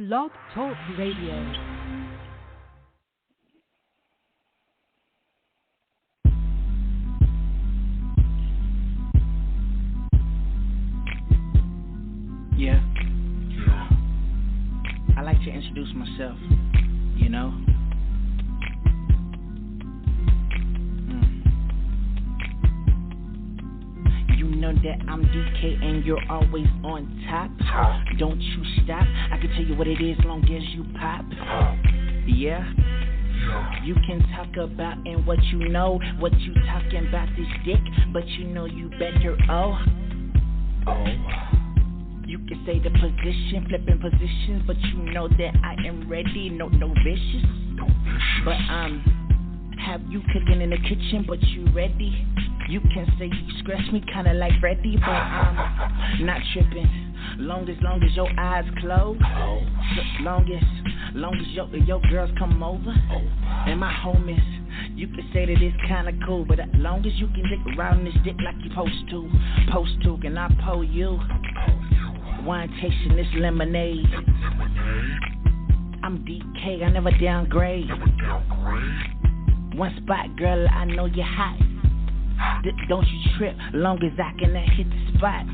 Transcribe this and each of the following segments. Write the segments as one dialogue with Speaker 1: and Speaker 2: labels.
Speaker 1: Blog Talk Radio.
Speaker 2: Yeah. I like to introduce myself, you know. You know that I'm DK and you're always on top. Don't you stop. I can tell you what it is long as you pop. Yeah. You can talk about and what you know, what you talking about this dick, but you know you better You can say the position, flipping positions, but you know that I am ready, no vicious. But have you cooking in the kitchen, but you ready? You can say you scratch me kinda like Freddy, but I'm not tripping. Long as your eyes closed, long as your girls come over, and my homies. You can say that it's kinda cool, but as long as you can dick around this dick like you supposed to, can I pull you? Wine tasting this lemonade. I'm DK, I never downgrade. One spot, girl, I know you're hot. Don't you trip, long as I can hit the spots.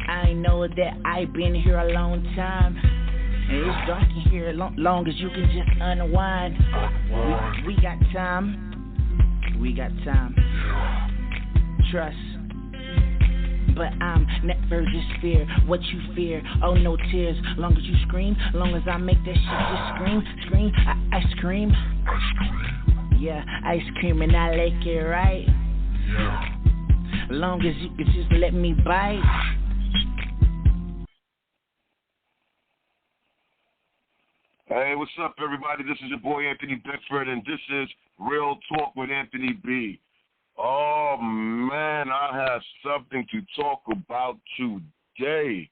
Speaker 2: I know that I've been here a long time, and it's dark in here, long as you can just unwind. We got time. Trust. But I'm never just fear what you fear. Oh, no tears. Long as you scream, long as I make that shit just scream. I scream. Yeah, ice cream and I like it right. Long as you can just let me bite.
Speaker 3: Hey, what's up, everybody? This is your boy Anthony Bedford, and this is Real Talk with Anthony B. Oh, man, I have something to talk about today.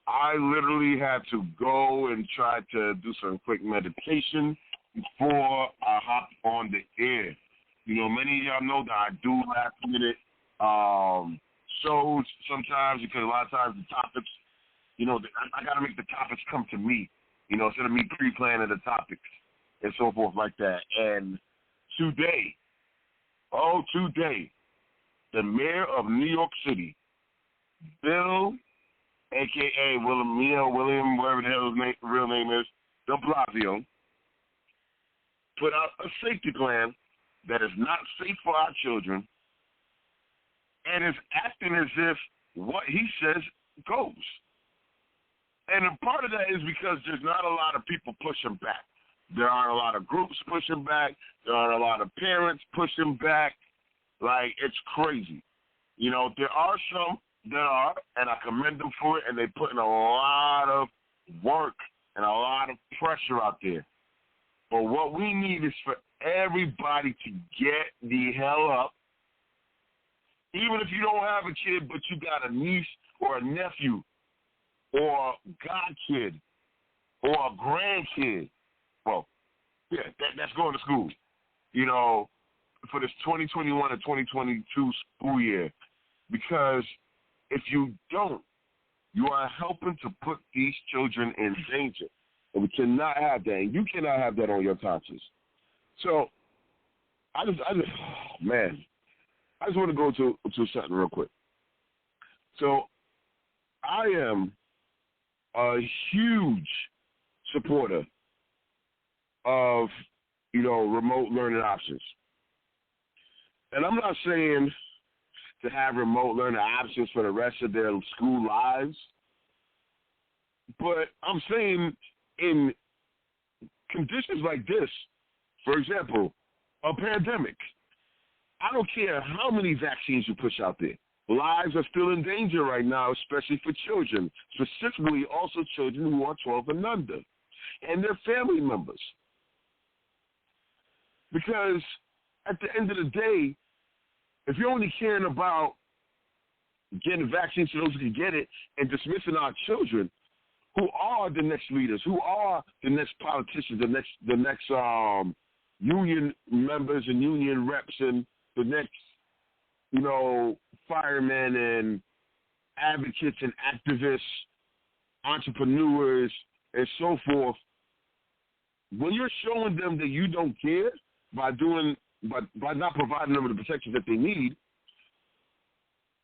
Speaker 3: I literally had to go and try to do some quick meditation before I hop on the air. You know, many of y'all know that I do last-minute shows sometimes because a lot of times the topics, you know, I got to make the topics come to me, you know, instead of me pre-planning the topics and so forth like that. And today, the mayor of New York City, Bill, a.k.a. William, whatever the hell his real name is, De'Blasio, put out a safety plan that is not safe for our children and is acting as if what he says goes. And a part of that is because there's not a lot of people pushing back. There aren't a lot of groups pushing back. There aren't a lot of parents pushing back. Like, it's crazy. You know, there are some that are, and I commend them for it, and they put in a lot of work and a lot of pressure out there. But what we need is for everybody to get the hell up. Even if you don't have a kid, but you got a niece or a nephew or a godkid or a grandkid. Well, yeah, that's going to school, you know, for this 2021 and 2022 school year. Because if you don't, you are helping to put these children in danger. And we cannot have that. And you cannot have that on your conscience. So, I just want to go to something real quick. So, I am a huge supporter of, you know, remote learning options. And I'm not saying to have remote learning options for the rest of their school lives, but I'm saying in conditions like this, for example, a pandemic, I don't care how many vaccines you push out there. Lives are still in danger right now, especially for children, specifically also children who are 12 and under, and their family members. Because at the end of the day, if you're only caring about getting vaccines to those who can get it and dismissing our children, who are the next leaders, who are the next politicians, the next union members and union reps and the next, you know, firemen and advocates and activists, entrepreneurs, and so forth, when you're showing them that you don't care by not providing them with the protections that they need,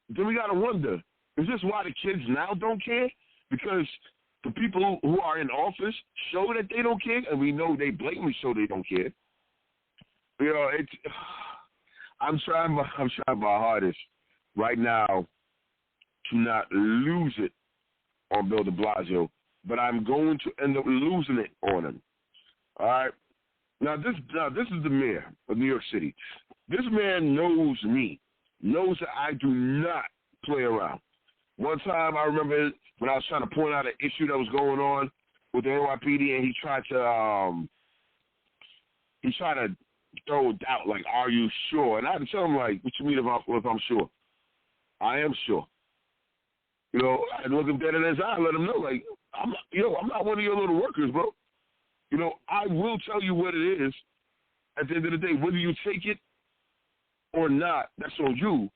Speaker 3: then we got to wonder, is this why the kids now don't care? Because the people who are in office show that they don't care, and we know they blatantly show they don't care. You know, I'm trying my hardest right now to not lose it on Bill de Blasio, but I'm going to end up losing it on him. All right? Now this is the mayor of New York City. This man knows me, knows that I do not play around. One time I remember when I was trying to point out an issue that was going on with the NYPD, and he tried to throw doubt, like, are you sure? And I had to tell him, like, what you mean if I'm sure? I am sure. You know, I look him dead in his eye and let him know, like, I'm not one of your little workers, bro. You know, I will tell you what it is at the end of the day. Whether you take it or not, that's on you,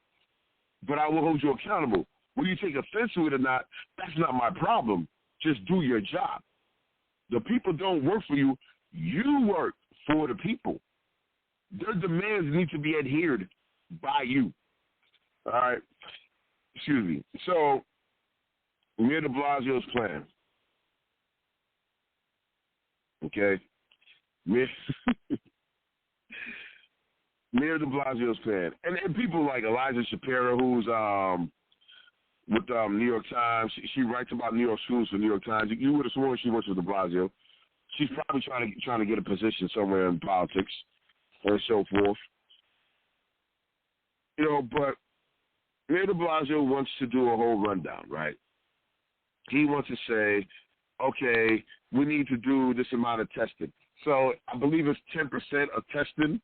Speaker 3: but I will hold you accountable. Whether you take offense to it or not, that's not my problem. Just do your job. The people don't work for you. You work for the people. Their demands need to be adhered by you. All right? Excuse me. So, Mayor de Blasio's plan. Okay? Mayor de Blasio's plan. And people like Eliza Shapiro, who's with New York Times. She writes about New York schools for New York Times. You would have sworn she works with de Blasio. She's probably trying to get a position somewhere in politics and so forth. You know, but Mayor de Blasio wants to do a whole rundown, right? He wants to say, okay, we need to do this amount of testing. So I believe it's 10% of testing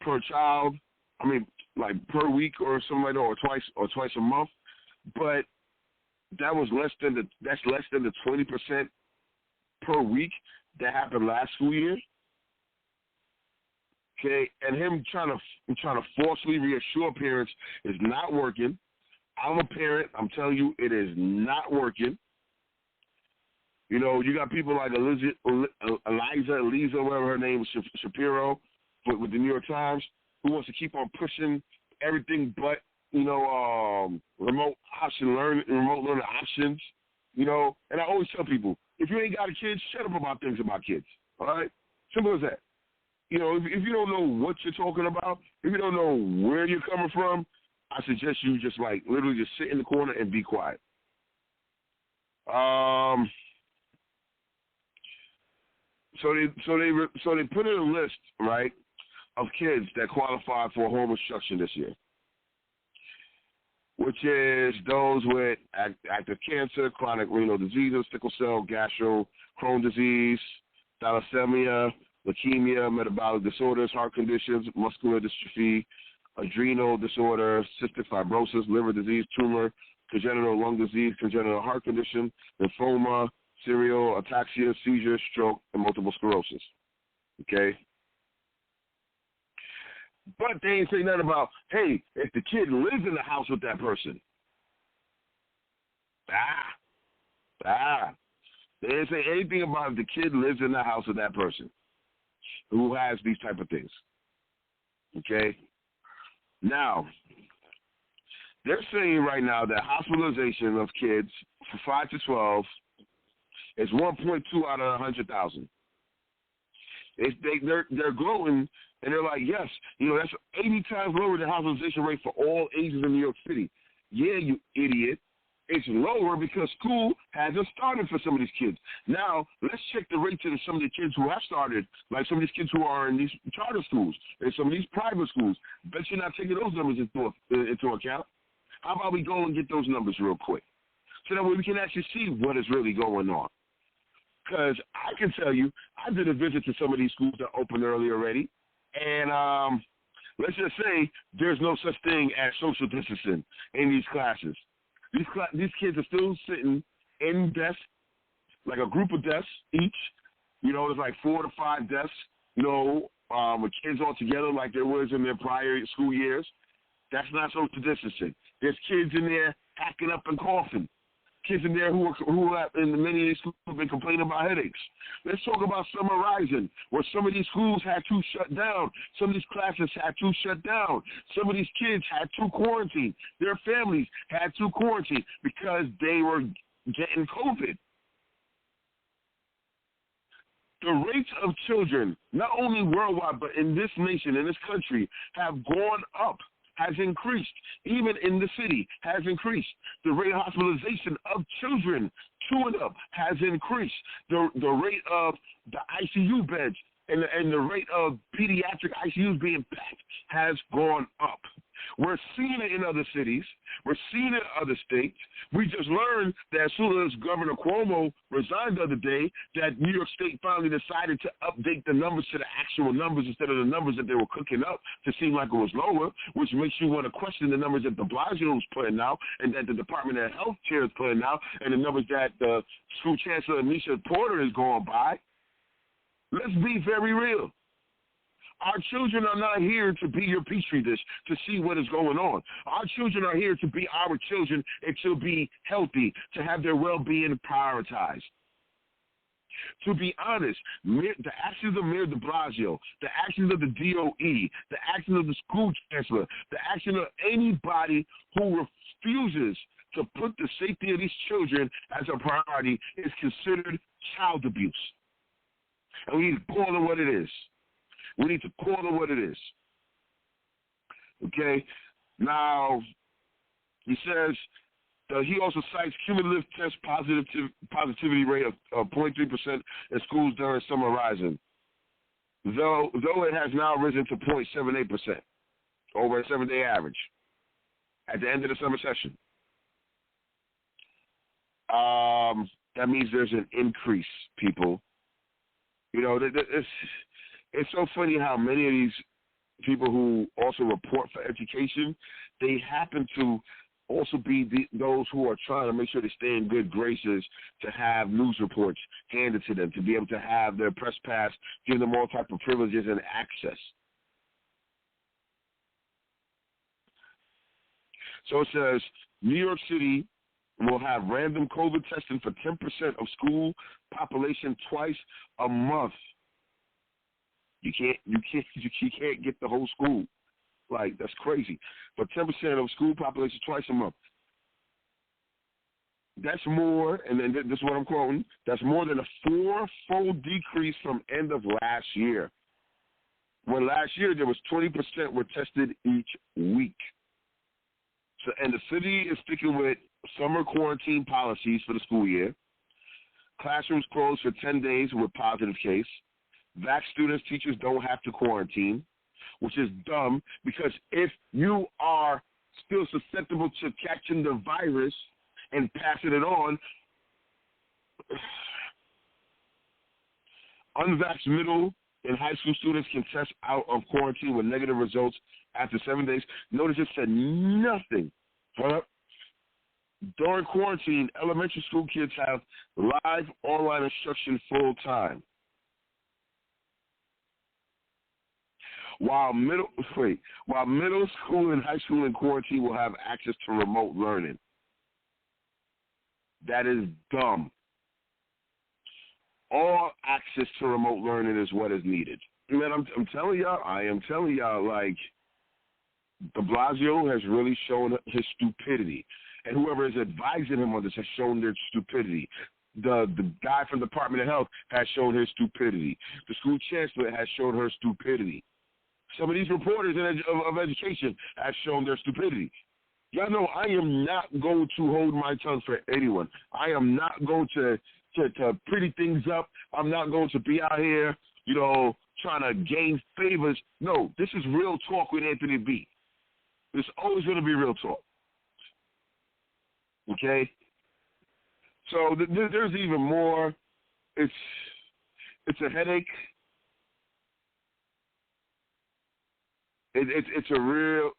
Speaker 3: per child. I mean, like per week or something like that, or twice a month. But that's less than the 20% per week that happened last school year. Okay, and him trying to forcefully reassure parents is not working. I'm a parent. I'm telling you, it is not working. You know, you got people like Eliza, whatever her name is, Shapiro, with the New York Times, who wants to keep on pushing everything but, you know, remote learning options, you know. And I always tell people, if you ain't got a kid, shut up about things about kids, all right? Simple as that. You know, if you don't know what you're talking about, if you don't know where you're coming from, I suggest you just, like, literally just sit in the corner and be quiet. So they put in a list, right, of kids that qualify for home instruction this year, which is those with active cancer, chronic renal diseases, sickle cell, gastro, Crohn's disease, thalassemia, leukemia, metabolic disorders, heart conditions, muscular dystrophy, adrenal disorder, cystic fibrosis, liver disease, tumor, congenital lung disease, congenital heart condition, lymphoma, serial ataxia, seizure, stroke, and multiple sclerosis. Okay? But they ain't say nothing about, hey, if the kid lives in the house with that person. They didn't say anything about if the kid lives in the house with that person who has these type of things. Okay? Now, they're saying right now that hospitalization of kids from 5 to 12 is 1.2 out of 100,000. They're gloating, and they're like, yes, you know, that's 80 times lower than hospitalization rate for all ages in New York City. Yeah, you idiot. It's lower because school hasn't started for some of these kids. Now, let's check the rates of some of the kids who have started, like some of these kids who are in these charter schools and some of these private schools. Bet you're not taking those numbers into account. How about we go and get those numbers real quick so that way we can actually see what is really going on? Because I can tell you, I did a visit to some of these schools that opened early already, and let's just say there's no such thing as social distancing in these classes. These kids are still sitting in desks, like a group of desks each. You know, there's like 4 to 5 desks, you know, with kids all together like there was in their prior school years. That's not social distancing. There's kids in there hacking up and coughing. kids in there who have, in many of these schools have been complaining about headaches. Let's talk about Summer Rising, where some of these schools had to shut down. Some of these classes had to shut down. Some of these kids had to quarantine. Their families had to quarantine because they were getting COVID. The rates of children, not only worldwide, but in this nation, in this country, have gone up, has increased. Even in the city, has increased. The rate of hospitalization of children 2 and up has increased. The rate of the ICU beds and the rate of pediatric ICUs being packed has gone up. We're seeing it in other cities. We're seeing it in other states. We just learned that as soon as Governor Cuomo resigned the other day, that New York State finally decided to update the numbers to the actual numbers instead of the numbers that they were cooking up to seem like it was lower, which makes you want to question the numbers that De'Blasio is putting out and that the Department of Health Chair is putting out and the numbers that the school chancellor, Anisha Porter, is going by. Let's be very real. Our children are not here to be your petri dish to see what is going on. Our children are here to be our children and to be healthy, to have their well-being prioritized. To be honest, the actions of Mayor De'Blasio, the actions of the DOE, the actions of the school chancellor, the action of anybody who refuses to put the safety of these children as a priority is considered child abuse. And we need to call it what it is. We need to call it what it is. Okay? Now, he says that he also cites cumulative test positivity rate of 0.3% in schools during Summer Rising, though it has now risen to 0.78% over a 7-day average at the end of the summer session. That means there's an increase, people. You know, it's so funny how many of these people who also report for education, they happen to also be those who are trying to make sure they stay in good graces to have news reports handed to them, to be able to have their press pass, give them all type of privileges and access. So it says New York City will have random COVID testing for 10% of school population twice a month. You can't get the whole school. Like, that's crazy. But 10% of school population twice a month. That's more, and then this is what I'm quoting, that's more than a 4-fold decrease from end of last year. When last year there was 20% were tested each week. So, and the city is sticking with summer quarantine policies for the school year. Classrooms closed for 10 days with positive case. Vax students, teachers don't have to quarantine, which is dumb because if you are still susceptible to catching the virus and passing it on, unvaxxed middle and high school students can test out of quarantine with negative results after 7 days. Notice it said nothing. During quarantine, elementary school kids have live online instruction full time. While middle school and high school in quarantine will have access to remote learning. That is dumb. All access to remote learning is what is needed. Man, I'm telling y'all, I am telling y'all, like, De'Blasio has really shown his stupidity. And whoever is advising him on this has shown their stupidity. The guy from the Department of Health has shown his stupidity. The school chancellor has shown her stupidity. Some of these reporters of education have shown their stupidity. Y'all know I am not going to hold my tongue for anyone. I am not going to pretty things up. I'm not going to be out here, you know, trying to gain favors. No, this is real talk with Anthony B. It's always going to be real talk. Okay? So there's even more. It's a headache. It's a real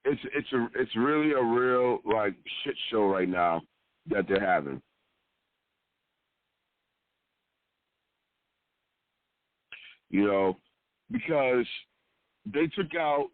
Speaker 3: it's really a real like shit show right now that they're having. You know, because they took out